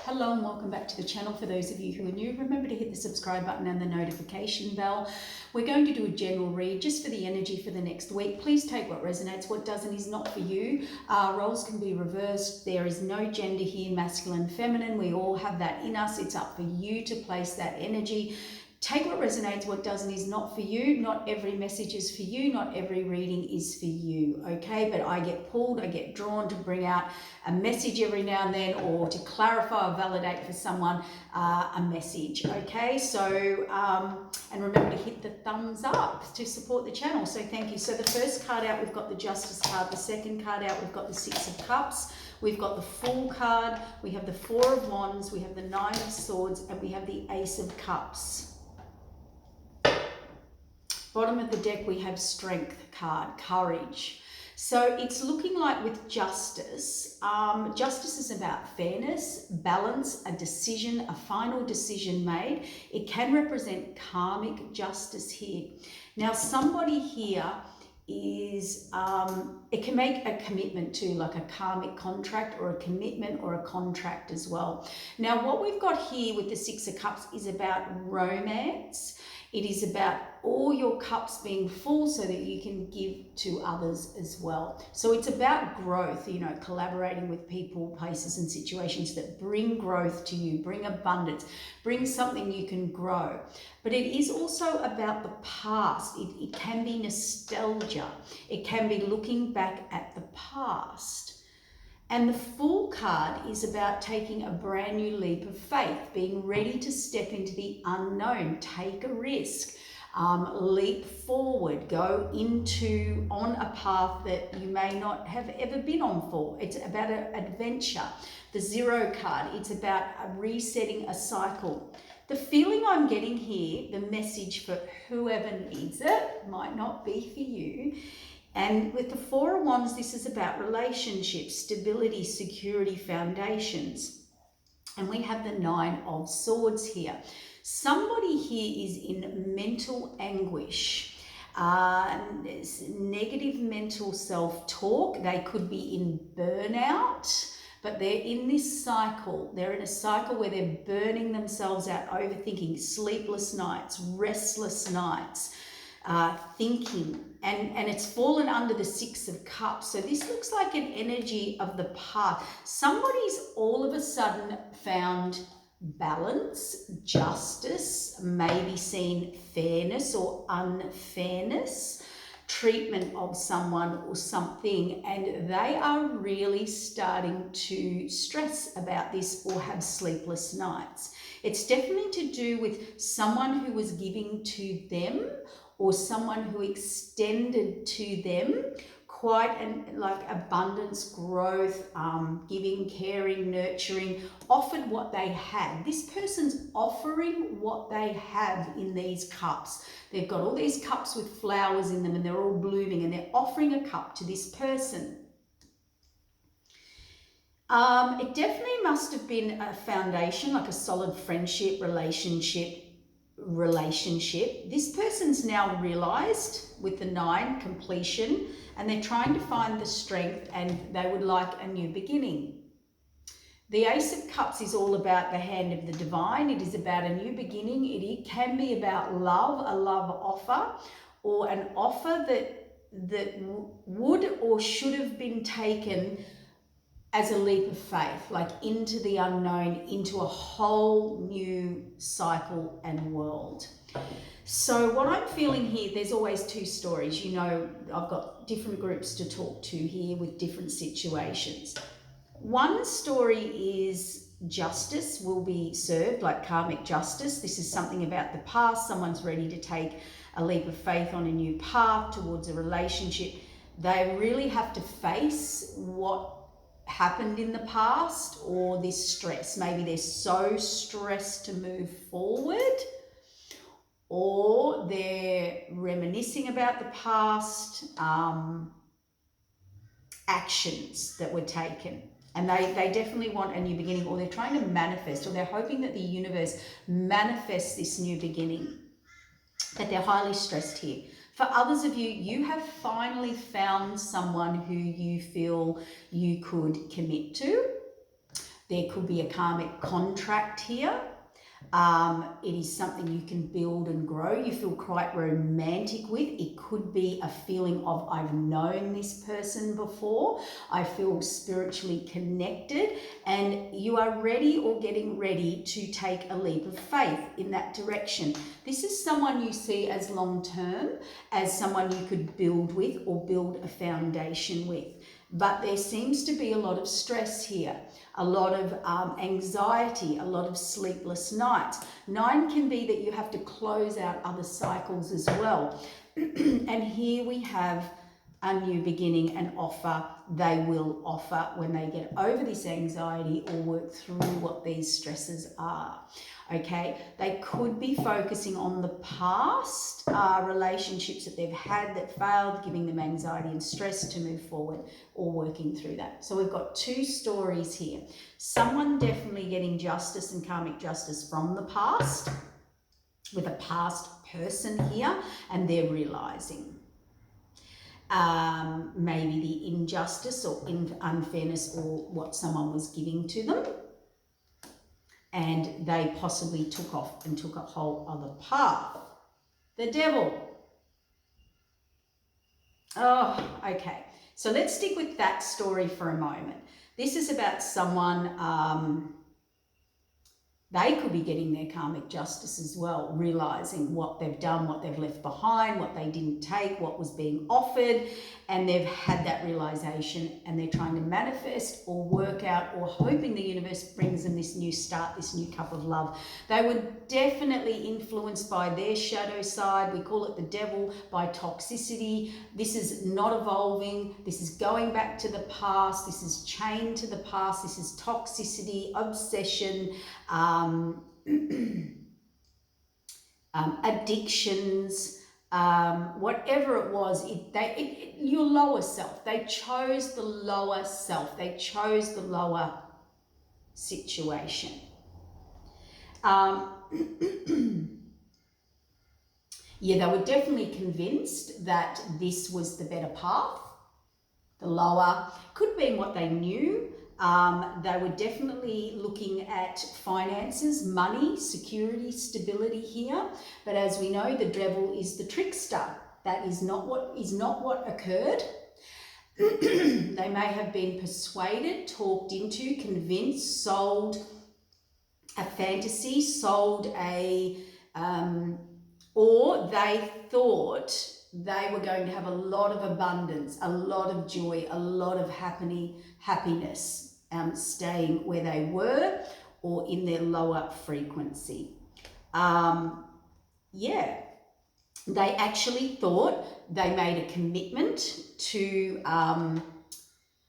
Hello and welcome back to the channel. For those of you who are new, remember to hit the subscribe button and the notification bell. We're going to do a general read just for the energy for the next week. Please take what resonates, what doesn't is not for you. Roles can be reversed. There is no gender here, masculine, feminine. We all have that in us. It's up for you to place that energy. Take what resonates, what doesn't is not for you. Not every message is for you. Not every reading is for you, okay? But I get pulled, I get drawn to bring out a message every now and then, or to clarify or validate for someone a message, okay? So, and remember to hit the thumbs up to support the channel. So thank you. So the first card out, we've got the Justice card. The second card out, we've got the Six of Cups. We've got the Fool card. We have the Four of Wands. We have the Nine of Swords, and we have the Ace of Cups. Bottom of the deck, we have Strength card, Courage. So it's looking like with Justice, Justice is about fairness, balance, a decision, a final decision made. It can represent karmic justice here. Now, somebody here is, it can make a commitment to, like a karmic contract or a commitment or a contract as well. Now, what we've got here with the Six of Cups is about romance. It is about all your cups being full so that you can give to others as well. So it's about growth, you know, collaborating with people, places and situations that bring growth to you, bring abundance, bring something you can grow. But it is also about the past. It can be nostalgia. It can be looking back at the past. And the Fool card is about taking a brand new leap of faith, being ready to step into the unknown, take a risk, leap forward, go on a path that you may not have ever been on for. It's about an adventure. The Zero card, it's about resetting a cycle. The feeling I'm getting here, the message for whoever needs it, might not be for you. And with the Four of Wands, this is about relationships, stability, security, foundations. And we have the Nine of Swords here. Somebody here is in mental anguish, negative mental self-talk. They could be in burnout, but they're in this cycle. They're in a cycle where they're burning themselves out, overthinking, sleepless nights, restless nights, thinking, and it's fallen under the Six of Cups. So this looks like an energy of the past. Somebody's all of a sudden found balance, justice, maybe seen fairness or unfairness, treatment of someone or something, and they are really starting to stress about this or have sleepless nights. It's definitely to do with someone who was giving to them or someone who extended to them quite like abundance, growth, giving, caring, nurturing, offered what they had. This person's offering what they have in these cups. They've got all these cups with flowers in them and they're all blooming, and they're offering a cup to this person. It definitely must have been a foundation, like a solid friendship, relationship. This person's now realized with the Nine, completion, and they're trying to find the strength, and they would like a new beginning. The Ace of Cups is all about the hand of the divine. It is about a new beginning. It can be about love, a love offer, or an offer that would or should have been taken as a leap of faith, like into the unknown, into a whole new cycle and world. So what I'm feeling here, there's always two stories. You know, I've got different groups to talk to here with different situations. One story is justice will be served, like karmic justice. This is something about the past. Someone's ready to take a leap of faith on a new path towards a relationship. They really have to face what happened in the past, or this stress. Maybe they're so stressed to move forward, or they're reminiscing about the past actions that were taken, and they definitely want a new beginning, or they're trying to manifest, or they're hoping that the universe manifests this new beginning, but they're highly stressed here. For others of you, you have finally found someone who you feel you could commit to. There could be a karmic contract here. It is something you can build and grow. You feel quite romantic with. It could be a feeling of, I've known this person before. I feel spiritually connected, and you are ready or getting ready to take a leap of faith in that direction. This is someone you see as long-term, as someone you could build with or build a foundation with. But there seems to be a lot of stress here, a lot of anxiety, a lot of sleepless nights. 9 can be that you have to close out other cycles as well. And here we have a new beginning, an offer they will offer when they get over this anxiety or work through what these stresses are. Okay, they could be focusing on the past relationships that they've had that failed, giving them anxiety and stress to move forward or working through that. So we've got 2 stories here. Someone definitely getting justice and karmic justice from the past, with a past person here, and they're realizing maybe the injustice or unfairness or what someone was giving to them. And they possibly took off and took a whole other path. The devil. Oh, okay. So let's stick with that story for a moment. This is about someone, they could be getting their karmic justice as well, realizing what they've done, what they've left behind, what they didn't take, what was being offered, and they've had that realization, and they're trying to manifest or work out or hoping the universe brings them this new start, this new cup of love. They were definitely influenced by their shadow side. We call it the devil, by toxicity. This is not evolving. This is going back to the past. This is chained to the past. This is toxicity, obsession, addictions, whatever it was, your lower self. They chose the lower self. They chose the lower situation. Yeah, they were definitely convinced that this was the better path. The lower could be what they knew. They were definitely looking at finances, money, security, stability here. But as we know, the devil is the trickster. That is not what occurred. They may have been persuaded, talked into, convinced, sold a fantasy, sold a, or they thought they were going to have a lot of abundance, a lot of joy, a lot of happiness, staying where they were or in their lower frequency. Yeah, they actually thought they made a commitment to,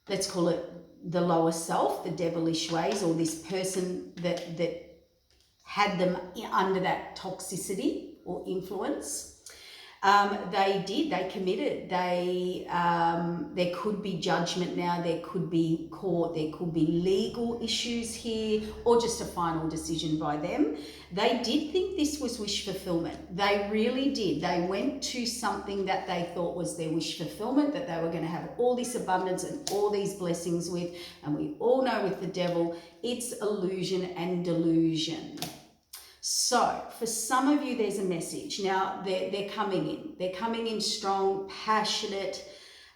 let's call it the lower self, the devilish ways, or this person that had them under that toxicity or influence. They committed. There could be judgment now, there could be court, there could be legal issues here, or just a final decision by them. They did think this was wish fulfillment. They really did. They went to something that they thought was their wish fulfillment, that they were going to have all this abundance and all these blessings with. And we all know with the devil, it's illusion and delusion. So for some of you, there's a message. Now they're coming in. They're coming in strong, passionate.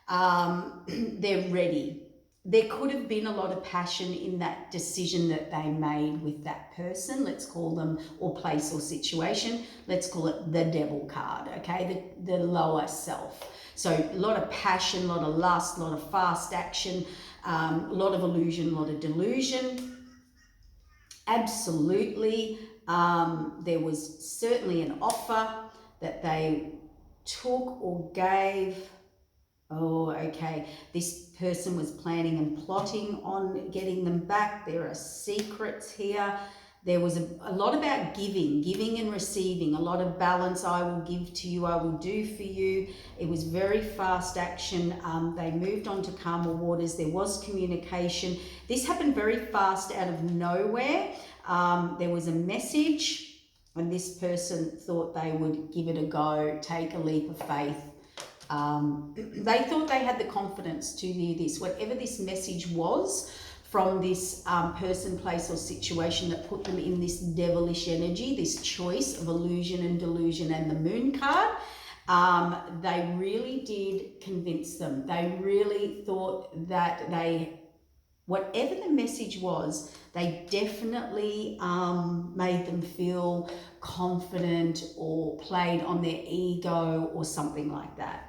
They're ready. There could have been a lot of passion in that decision that they made with that person. Let's call them, or place or situation. Let's call it the devil card, okay? The lower self. So a lot of passion, a lot of lust, a lot of fast action, a lot of illusion, a lot of delusion. Absolutely. There was certainly an offer that they took or gave. Oh, okay. This person was planning and plotting on getting them back. There are secrets here. There was a lot about giving and receiving, a lot of balance. I will give to you, I will do for you. It was very fast action. They moved on to calmer waters. There was communication. This happened very fast out of nowhere. There was a message, and this person thought they would give it a go, take a leap of faith. They thought they had the confidence to do this. Whatever this message was from this person, place or situation that put them in this devilish energy, this choice of illusion and delusion and the moon card. They really did convince them. They really thought that whatever the message was, they definitely made them feel confident or played on their ego or something like that.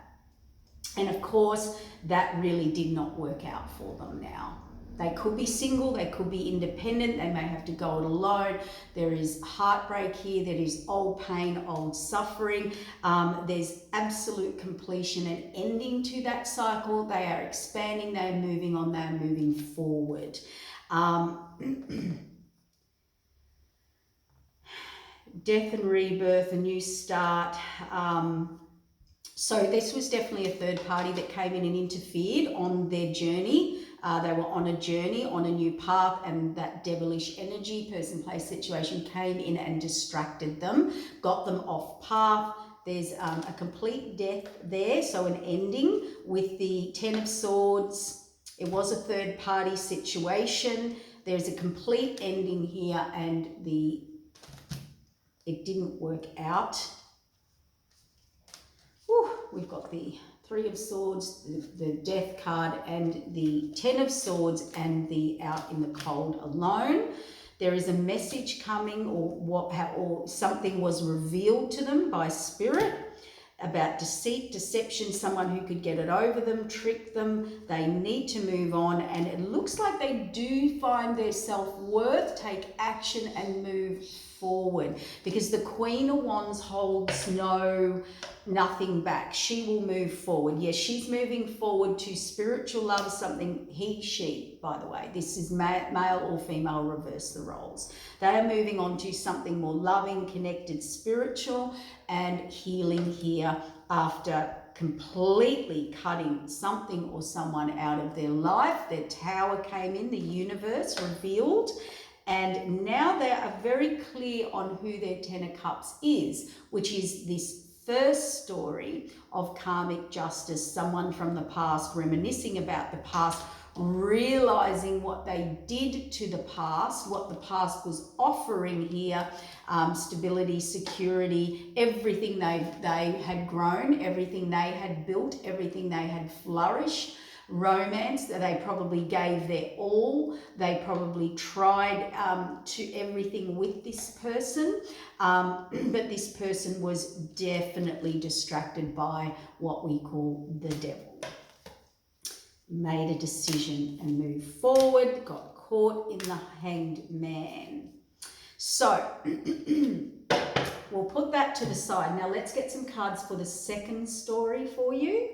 And of course, that really did not work out for them now. They could be single, they could be independent, they may have to go it alone. There is heartbreak here, there is old pain, old suffering. There's absolute completion and ending to that cycle. They are expanding, they are moving on, they are moving forward. Death and rebirth, a new start. So this was definitely a third party that came in and interfered on their journey. They were on a journey, on a new path, and that devilish energy, person, place, situation came in and distracted them, got them off path. There's a complete death there, so an ending with the Ten of Swords. It was a third party situation. There's a complete ending here, and it didn't work out. We've got the Three of Swords, the Death card, and the Ten of Swords, and the out in the cold alone. There is a message coming, or something was revealed to them by spirit about deceit, deception, someone who could get it over them, trick them. They need to move on, and it looks like they do find their self-worth, take action and move forward, because the Queen of Wands holds nothing back. She will move forward. Yes, she's moving forward to spiritual love, something she, by the way. This is male or female, reverse the roles. They are moving on to something more loving, connected, spiritual, and healing here after completely cutting something or someone out of their life. Their tower came in, the universe revealed. And now they are very clear on who their Ten of Cups is, which is this first story of karmic justice, someone from the past reminiscing about the past, realizing what they did to the past, what the past was offering here, stability, security, everything they had grown, everything they had built, everything they had flourished. Romance, that they probably gave their all, they probably tried to everything with this person, but this person was definitely distracted by what we call the devil. Made a decision and moved forward, got caught in the Hanged Man. So we'll put that to the side. Now let's get some cards for the second story for you.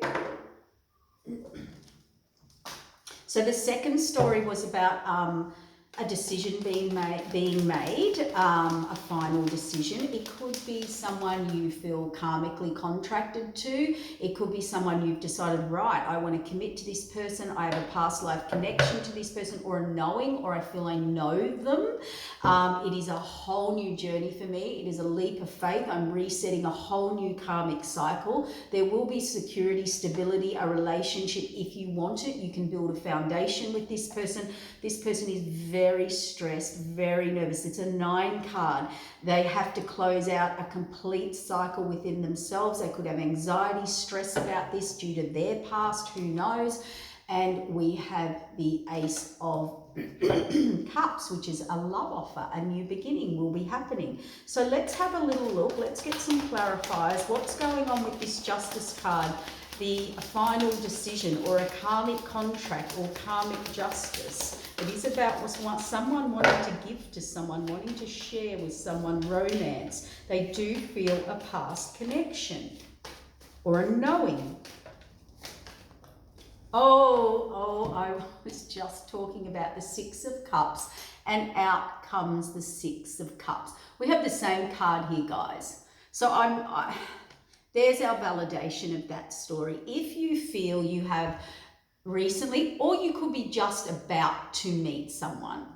So the second story was about a decision being made, a final decision. It could be someone you feel karmically contracted to. It could be someone you've decided, right, I want to commit to this person. I have a past life connection to this person, or a knowing, or I feel I know them. It is a whole new journey for me. It is a leap of faith. I'm resetting a whole new karmic cycle. There will be security, stability, a relationship. If you want it, you can build a foundation with this person. This person is very stressed, very nervous. It's a 9 card. They have to close out a complete cycle within themselves. They could have anxiety, stress about this due to their past, who knows? And we have the Ace of Cups, which is a love offer, a new beginning will be happening. So let's have a little look. Let's get some clarifiers. What's going on with this Justice card? The final decision, or a karmic contract, or karmic justice. It is about someone wanting to give to someone, wanting to share with someone, romance. They do feel a past connection or a knowing. Oh, I was just talking about the 6 of Cups, and out comes the 6 of Cups. We have the same card here, guys. So there's our validation of that story. If you feel you have recently, or you could be just about to meet someone,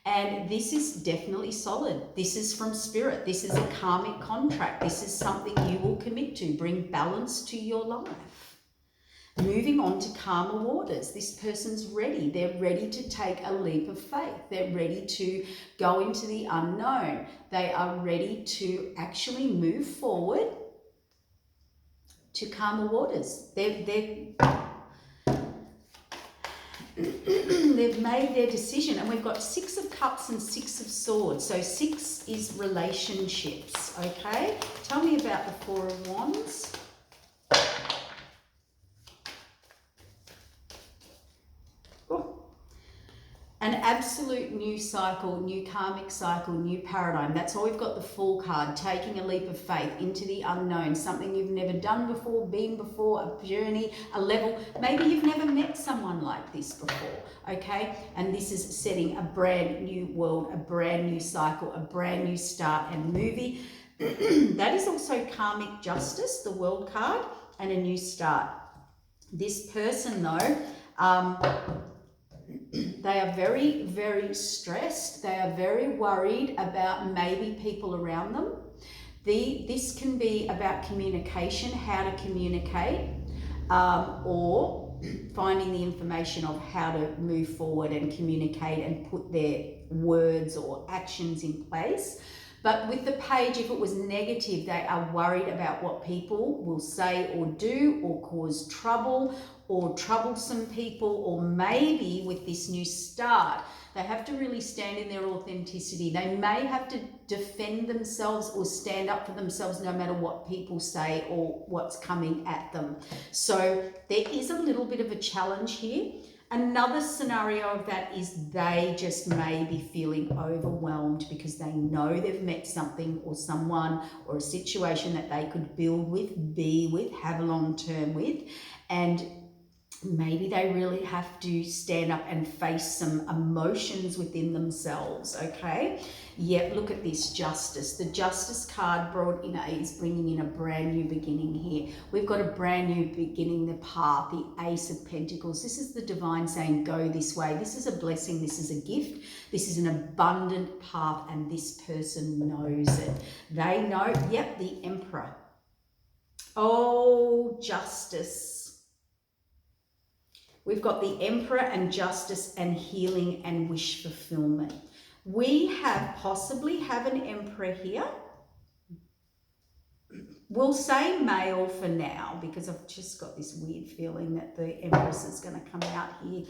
and this is definitely solid. This is from spirit. This is a karmic contract. This is something you will commit to, bring balance to your life. Moving on to calmer waters. This person's ready. They're ready to take a leap of faith. They're ready to go into the unknown. They are ready to actually move forward to calmer waters. They've made their decision, and we've got 6 of Cups and 6 of Swords. So 6 is relationships, okay? Tell me about the 4 of Wands. An absolute new cycle, new karmic cycle, new paradigm. That's why we've got the Fool card, taking a leap of faith into the unknown, something you've never done before, been before, a journey, a level. Maybe you've never met someone like this before, okay? And this is setting a brand new world, a brand new cycle, a brand new start and movie. That is also karmic justice, the World card, and a new start. This person though, they are very, very stressed. They are very worried about maybe people around them. This can be about communication, how to communicate, or finding the information of how to move forward and communicate and put their words or actions in place. But with the page, if it was negative, they are worried about what people will say or do, or cause trouble, or troublesome people, or maybe with this new start, they have to really stand in their authenticity. They may have to defend themselves or stand up for themselves no matter what people say or what's coming at them. So there is a little bit of a challenge here. Another scenario of that is they just may be feeling overwhelmed because they know they've met something or someone or a situation that they could build with, be with, have a long term with, and maybe they really have to stand up and face some emotions within themselves, okay? Yep, look at this, Justice. The Justice card brought in is bringing in a brand new beginning here. We've got a brand new beginning, the path, the Ace of Pentacles. This is the divine saying, go this way. This is a blessing. This is a gift. This is an abundant path, and this person knows it. They know, yep, the Emperor. Oh, Justice. We've got the Emperor and Justice and healing and wish fulfillment. We possibly have an Emperor here. We'll say male for now because I've just got this weird feeling that the Empress is going to come out here.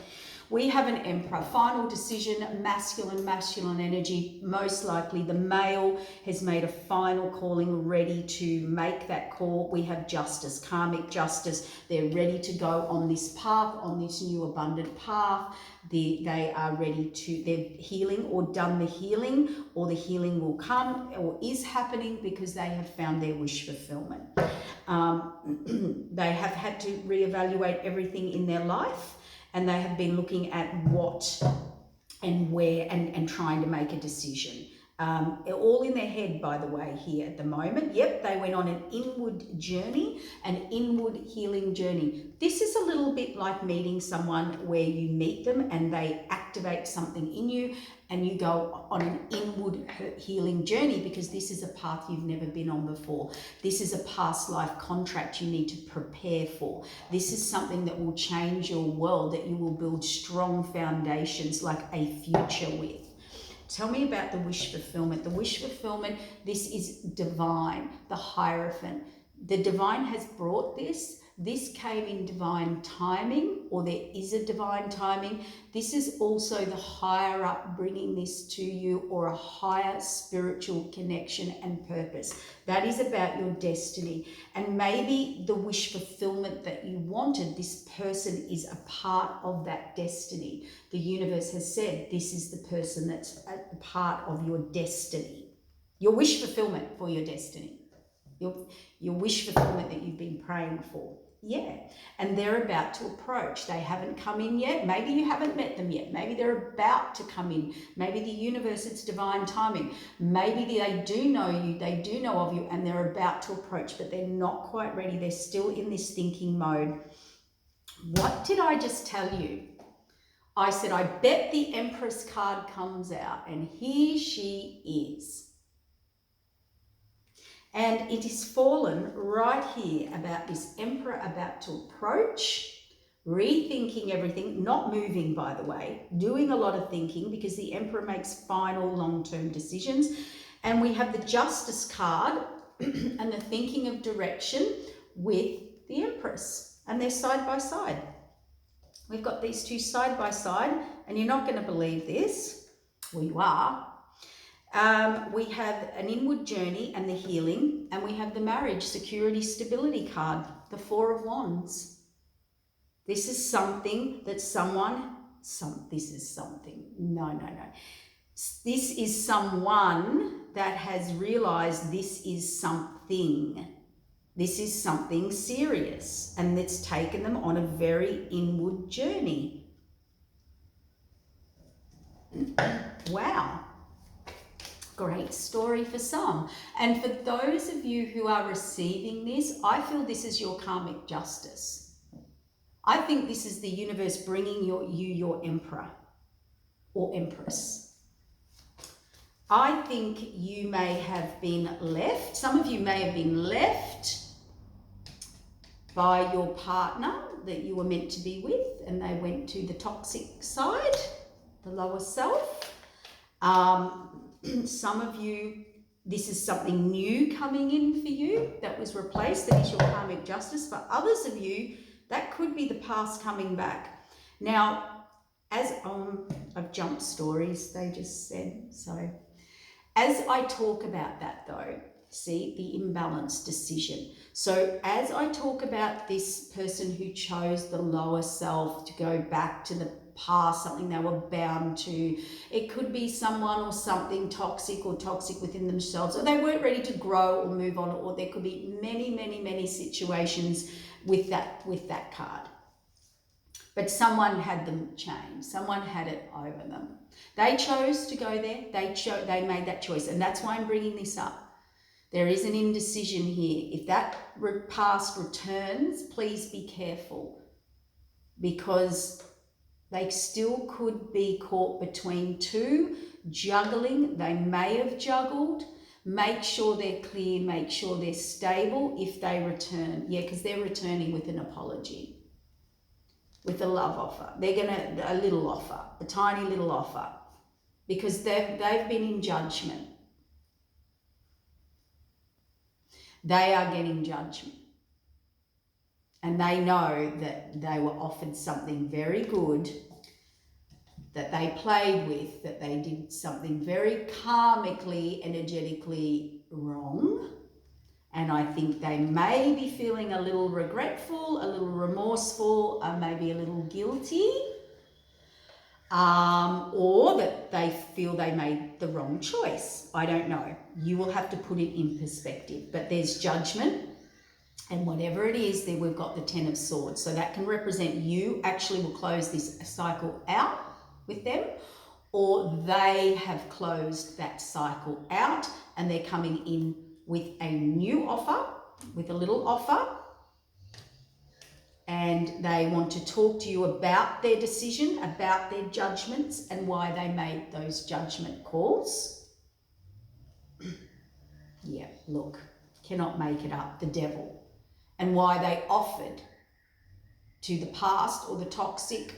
We have an Emperor, final decision, masculine energy. Most likely the male has made a final calling, ready to make that call. We have Justice, karmic justice. They're ready to go on this path, on this new abundant path. They are ready to, they're healing or done the healing, or the healing will come or is happening because they have found their wish fulfillment. They have had to reevaluate everything in their life, and they have been looking at what and where and trying to make a decision. All in their head, by the way, here at the moment. Yep, they went on an inward journey, an inward healing journey. This is a little bit like meeting someone where you meet them and they activate something in you and you go on an inward healing journey, because this is a path you've never been on before. This is a past life contract you need to prepare for. This is something that will change your world, that you will build strong foundations like a future with. Tell me about the wish fulfillment. The wish fulfillment, this is divine, the Hierophant. The divine has brought this. This came in divine timing, or there is a divine timing. This is also the higher up bringing this to you, or a higher spiritual connection and purpose. That is about your destiny. And maybe the wish fulfillment that you wanted, this person is a part of that destiny. The universe has said this is the person that's a part of your destiny. Your wish fulfillment for your destiny. Your wish fulfillment that you've been praying for. Yeah, and they're about to approach. They haven't come in yet. Maybe you haven't met them yet. Maybe they're about to come in. Maybe the universe, it's divine timing. Maybe they do know you, they do know of you, and they're about to approach, but they're not quite ready. They're still in this thinking mode. What did I just tell you? I said, I bet the Empress card comes out, and here she is. And it is fallen right here about this emperor about to approach, rethinking everything, not moving, by the way, doing a lot of thinking, because the emperor makes final long-term decisions. And we have the justice card and the thinking of direction with the empress, and they're side by side. We've got these two side by side, and you're not going to believe this. Well, you are. We have an inward journey and the healing, and we have the marriage, security, stability card, the Four of Wands. This is something that this is someone that has realized this is something. This is something serious, and it's taken them on a very inward journey. Wow. Great story for some. And for those of you who are receiving this, I feel this is your karmic justice. I think this is the universe bringing you your emperor or empress. I think you may have been left, some of you may have been left by your partner that you were meant to be with, and they went to the toxic side, the lower self. Some of you, this is something new coming in for you that was replaced, that is your karmic justice. For others of you, that could be the past coming back. Now, as I've jumped stories, they just said, so as I talk about that though, see the imbalanced decision. So as I talk about this person who chose the lower self to go back to the past, something they were bound to, it could be someone or something toxic or toxic within themselves, or they weren't ready to grow or move on, or there could be many situations with that card. But someone had them chained, someone had it over them. They chose to go there, they made that choice, and that's why I'm bringing this up. There is an indecision here. If that past returns, please be careful, because they still could be caught between two, juggling. They may have juggled. Make sure they're clear, make sure they're stable if they return. Yeah, because they're returning with an apology, with a love offer. They're a little offer, a tiny little offer, because they've been in judgment. They are getting judgment. And they know that they were offered something very good, that they played with, that they did something very karmically, energetically wrong. And I think they may be feeling a little regretful, a little remorseful, maybe a little guilty, or that they feel they made the wrong choice. I don't know. You will have to put it in perspective. But there's judgment, and whatever it is, there we've got the Ten of Swords. So that can represent you actually will close this cycle out with them, or they have closed that cycle out and they're coming in with a new offer, with a little offer, and they want to talk to you about their decision, about their judgments, and why they made those judgment calls. Yeah, look, cannot make it up, the devil. And why they offered to the past or the toxic,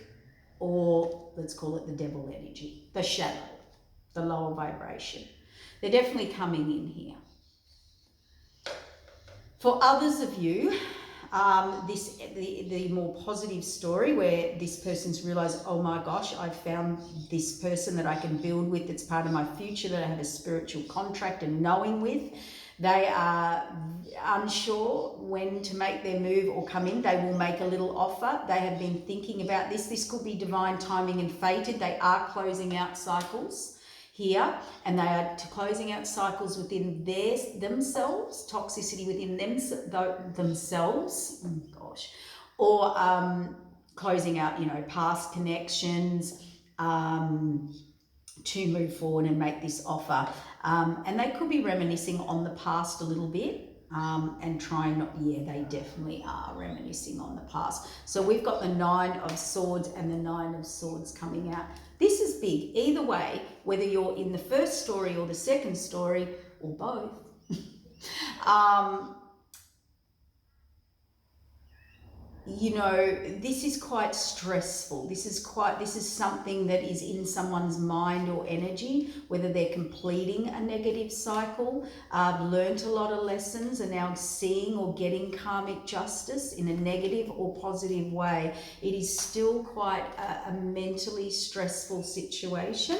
or let's call it the devil energy, the shadow, the lower vibration. They're definitely coming in here. For others of you, the more positive story where this person's realized, oh my gosh, I found this person that I can build with, that's part of my future, that I have a spiritual contract and knowing with. They are unsure when to make their move or come in. They will make a little offer. They have been thinking about this. This could be divine timing and fated. They are closing out cycles here, and they are closing out cycles within themselves, toxicity within themselves, or closing out, past connections, to move forward and make this offer. And they could be reminiscing on the past a little bit, and trying not, they definitely are reminiscing on the past. So we've got the Nine of Swords and the Nine of Swords coming out. This is big. Either way, whether you're in the first story or the second story, or both, You know, this is quite stressful. This is something that is in someone's mind or energy, whether they're completing a negative cycle, learnt a lot of lessons, and now seeing or getting karmic justice in a negative or positive way. It is still quite a mentally stressful situation.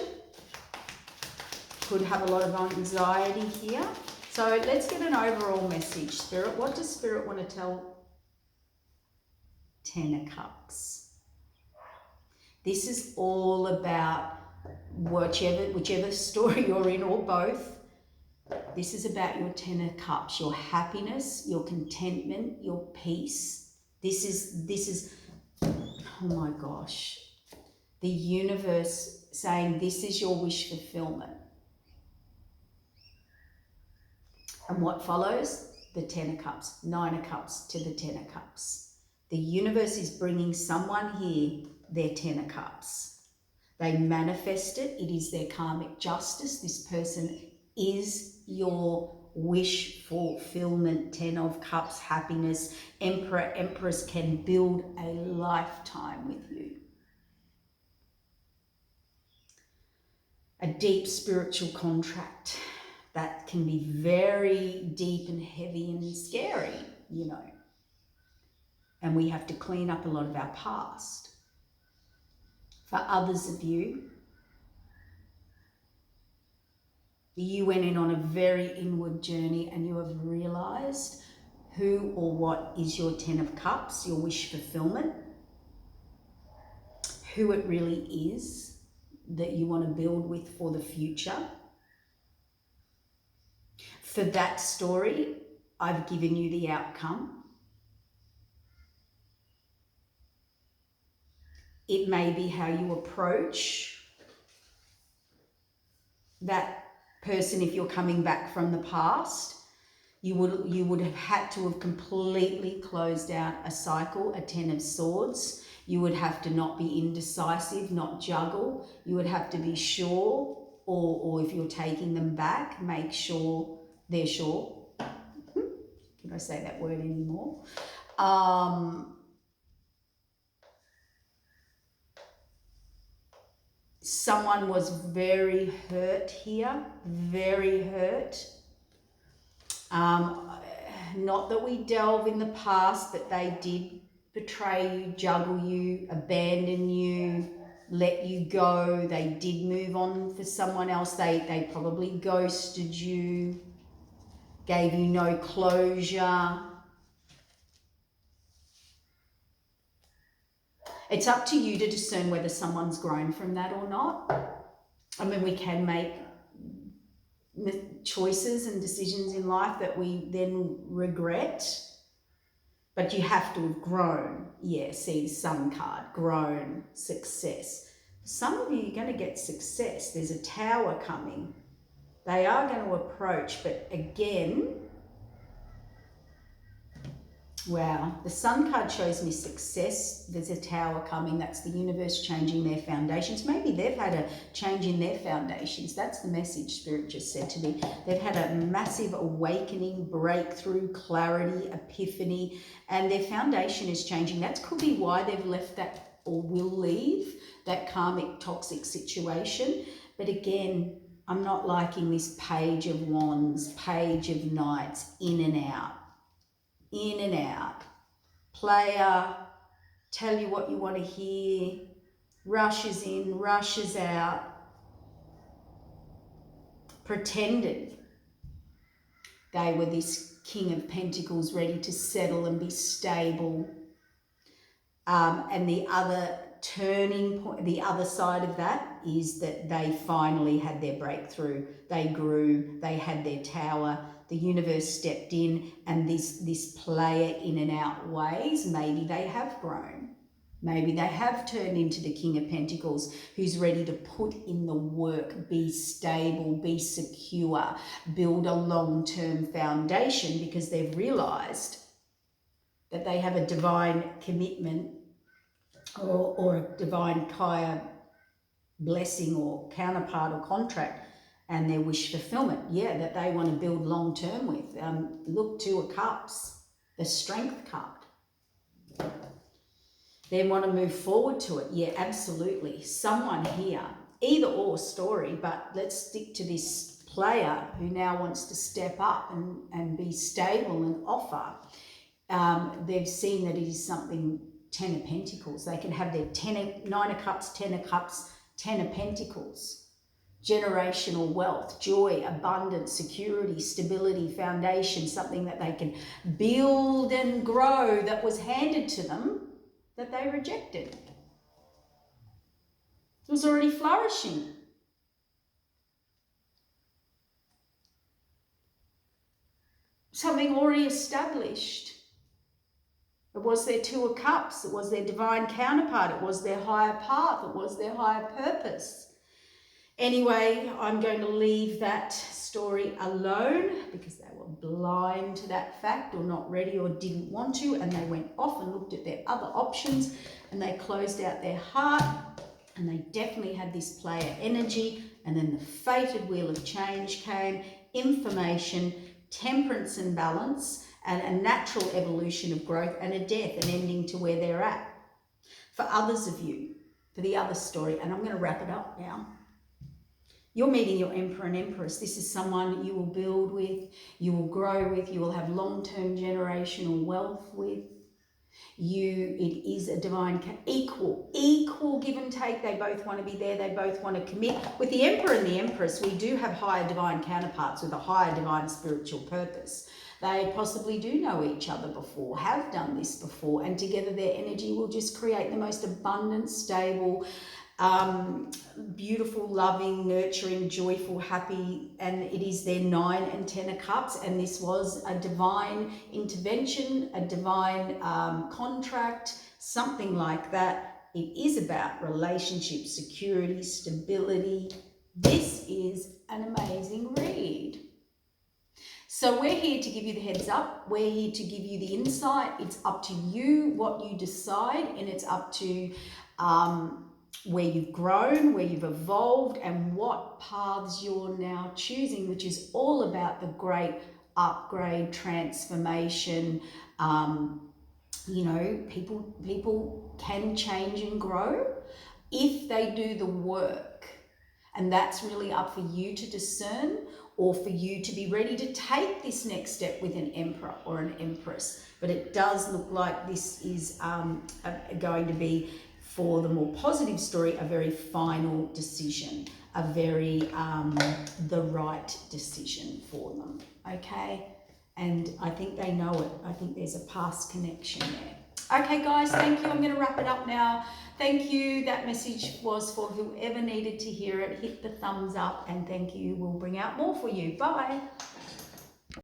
Could have a lot of anxiety here. So let's get an overall message, Spirit. What does Spirit want to tell Ten of Cups? This is all about whichever story you're in, or both. This is about your Ten of Cups, your happiness, your contentment, your peace. This is, oh my gosh, the universe saying this is your wish fulfillment. And what follows? The Ten of Cups, Nine of Cups to the Ten of Cups. The universe is bringing someone here their Ten of Cups. They manifest it. It is their karmic justice. This person is your wish fulfillment. Ten of Cups, happiness. Emperor, Empress can build a lifetime with you. A deep spiritual contract that can be very deep and heavy and scary, you know. And we have to clean up a lot of our past. For others of you, you went in on a very inward journey and you have realized who or what is your Ten of Cups, your wish fulfillment, who it really is that you want to build with for the future. For that story, I've given you the outcome. It may be how you approach that person. If you're coming back from the past, you would have had to have completely closed out a cycle, a Ten of Swords. You would have to not be indecisive, not juggle. You would have to be sure, or if you're taking them back, make sure they're sure. Can I say that word anymore? Someone was very hurt here, very hurt. Not that we delve in the past, but they did betray you, juggle you, abandon you, let you go. They did move on for someone else. They probably ghosted you, gave you no closure. It's up to you to discern whether someone's grown from that or not. I mean, we can make choices and decisions in life that we then regret, but you have to have grown. Yeah, see the Sun card, grown, success. Some of you, you're going to get success. There's a Tower coming. They are going to approach, but again, wow, the Sun card shows me success. There's a Tower coming. That's the universe changing their foundations. Maybe they've had a change in their foundations. That's the message Spirit just said to me. They've had a massive awakening, breakthrough, clarity, epiphany, and their foundation is changing. That could be why they've left that or will leave that karmic toxic situation. But again, I'm not liking this Page of Wands, Page of Knights, in and out. In and out. Player, tell you what you want to hear, rushes in, rushes out. Pretended they were this King of Pentacles ready to settle and be stable. And the other turning point, the other side of that is that they finally had their breakthrough. They grew, they had their Tower. The universe stepped in, and this player in and out ways, maybe they have grown. Maybe they have turned into the King of Pentacles, who's ready to put in the work, be stable, be secure, build a long-term foundation, because they've realized that they have a divine commitment or a divine Kaya blessing or counterpart or contract and their wish fulfillment. Yeah, that they want to build long term with. Look, Two of Cups, the Strength card. They want to move forward to it. Yeah, absolutely. Someone here, either or story, but let's stick to this player who now wants to step up and be stable and offer. They've seen that it is something, 10 of Pentacles. They can have their 9 of Cups, 10 of Cups, 10 of Pentacles. Generational wealth, joy, abundance, security, stability, foundation, something that they can build and grow that was handed to them that they rejected. It was already flourishing. Something already established. It was their Two of Cups. It was their divine counterpart. It was their higher path. It was their higher purpose. Anyway, I'm going to leave that story alone because they were blind to that fact, or not ready, or didn't want to, and they went off and looked at their other options and they closed out their heart, and they definitely had this player energy. And then the fated wheel of change came, information, temperance and balance, and a natural evolution of growth, and a death, an ending to where they're at. For others of you, for the other story, and I'm going to wrap it up now. You're meeting your Emperor and Empress. This is someone you will build with, you will grow with, you will have long-term generational wealth with. It is a divine equal give and take. They both want to be there. They both want to commit. With the Emperor and the Empress, we do have higher divine counterparts with a higher divine spiritual purpose. They possibly do know each other before, have done this before, and together their energy will just create the most abundant, stable, beautiful, loving, nurturing, joyful, happy, and it is their 9 and 10 of Cups, and this was a divine intervention, a divine contract, something like that. It is about relationship, security, stability. This is an amazing read. So we're here to give you the heads up. We're here to give you the insight. It's up to you what you decide, and it's up to where you've grown, where you've evolved, and what paths you're now choosing, which is all about the great upgrade, transformation. You know, people can change and grow if they do the work. And that's really up for you to discern, or for you to be ready to take this next step with an Emperor or an Empress. But it does look like this is going to be, for the more positive story, a very final decision, a very the right decision for them, okay? And I think they know it. I think there's a past connection there. Okay, guys, thank you. I'm going to wrap it up now. Thank you. That message was for whoever needed to hear it. Hit the thumbs up, and thank you. We'll bring out more for you. Bye.